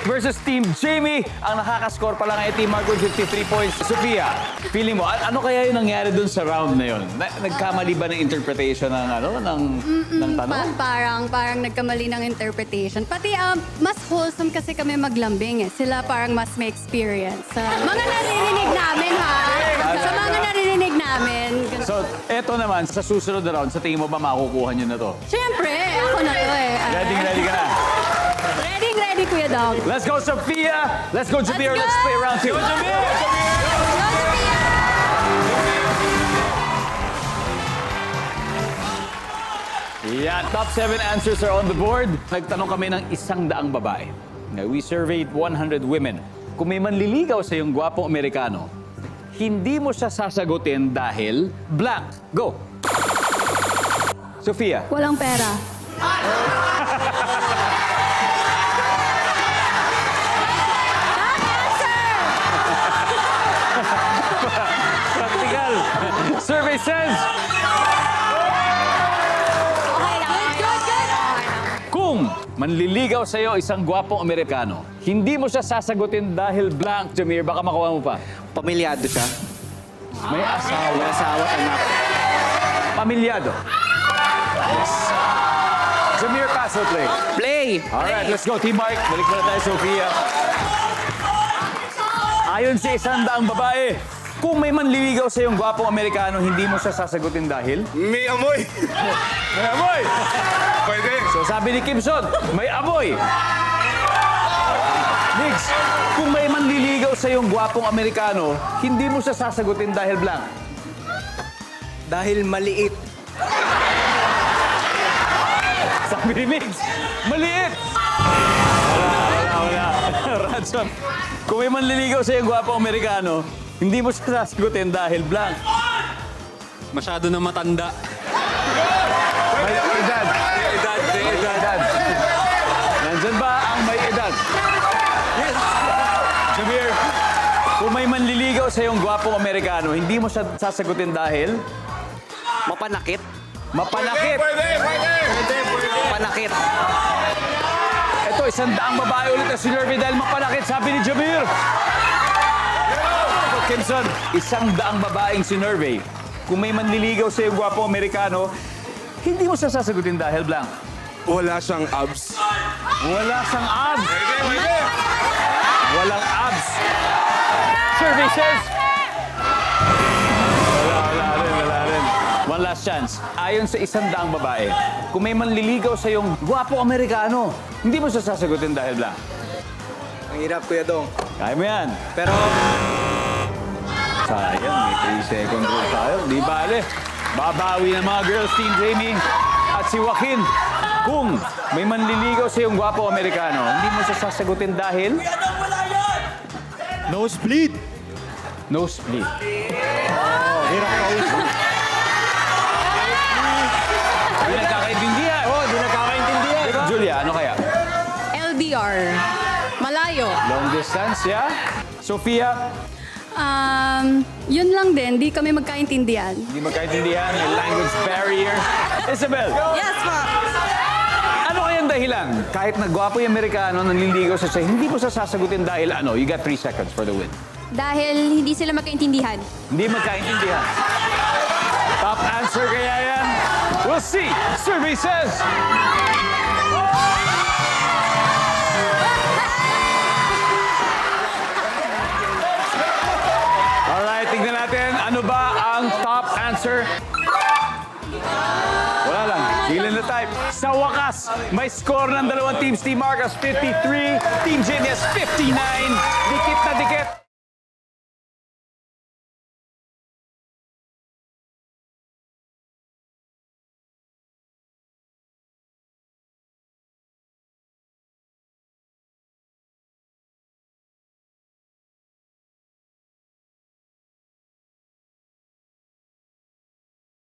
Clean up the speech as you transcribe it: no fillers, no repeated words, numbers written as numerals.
versus Team Jamie. Ang nakakascore pa lang ay Team Mark with 53 points. Sophia, feeling mo, ano kaya yung nangyari dun sa round na yun? Nagkamali ba ng interpretation ng, ng tanong? Parang nagkamali ng interpretation. Pati mas wholesome kasi kami maglambing eh. Sila parang mas may experience. Sa mga naririnig namin ha. Sa mga naririnig namin. So, eto naman, sa susunod na round, sa tingin mo ba makukuha nyo na to? Siyempre, ako na to eh. Ready ka na? Ready, Kuya Dog. Let's go, Sophia! Let's go, Jameer! Let's Let's go! play round 2. Go, Sophia! Yeah, top 7 answers are on the board. Nagtanong kami ng 100 babae. We surveyed 100 women. Kung may manliligaw sa iyong gwapong Amerikano, hindi mo siya sasagutin dahil blank. Go! Sophia. Walang pera. Practical. Survey says, Okay lang. Good. kung manliligaw sa iyo isang gwapong Amerikano, hindi mo siya sasagutin dahil blank, Jameer. Baka makuha mo pa. Pamilyado siya. May asawa. May asawa, anak. Pamilyado. Yes. Jameer, pass or play? Play! Alright, let's go. Team Mark, balik muna tayo, Sophia. Ayon sa 100 babae, kung may manliligaw sa iyong gwapong Amerikano, hindi mo siya sasagutin dahil? May amoy. May amoy! Pwede. So sabi ni Kimson, may amoy! Nix, kung may manliligaw sa iyong gwapong Amerikano, hindi mo siya sasagutin dahil blank. Dahil maliit. Sabi ni Nix, maliit! Wala. Ransom, kung may manliligaw sa iyong gwapong Amerikano, hindi mo siya sasagutin dahil blank. Masyado na matanda. May edad. May edad. Nandyan ba ang may edad? Yes! Jameer, kung may manliligaw sa iyong gwapong Amerikano, hindi mo siya sasagutin dahil Mapanakit. mapanakit. Pwede. Mapanakit. Ito, 100 babae ulit na sinurvey dahil mapanakit, sabi ni Jameer. Kimson, 100 babaeng sinurvey. Kung may manliligaw sa iyong gwapong Amerikano, hindi mo siya sasagutin dahil blank. Wala siyang abs. Wala siyang abs. Pwede. Walang abs. Survey says... Wala rin. One last chance. Ayon sa 100 babae, kung may manliligaw sa iyong gwapong Amerikano, hindi mo siya sasagutin dahil blank. Ang hirap, Kuya Dong. Kaya mo yan. Pero, Sayang, may 3 second rule tayo. Di bale. Babawi ng mga girls, Team Jamie at si Joaquin. Kung may manliligaw sa iyong gwapong Amerikano, hindi mo siya sasagutin dahil... Nosebleed. Nosebleed. Hirap ka usap. Hindi nagkakaintindihan. Di nagkakaintindihan. Julia, ano kaya? LDR. Malayo. Long distance, yeah? Sophia, Yun lang din. Di kami magkaintindihan. hindi magkaintindihan. May language barrier. Isabel, Yes, po. ano kayang dahilan? Kahit nagwapo yung Amerikano, nanliligaw sa siya, hindi mo siya sasagutin dahil ano? You got 3 seconds for the win. Dahil hindi sila magkaintindihan. Hindi magkaintindihan. Top answer kaya yan? We'll see. Survey says... Alright, tignan natin. Ano ba ang top answer? Wala lang. Gilan na type. Sa wakas, may score ng dalawang teams. Team Marcos 53, Team Jamie has 59. Dikit na dikit.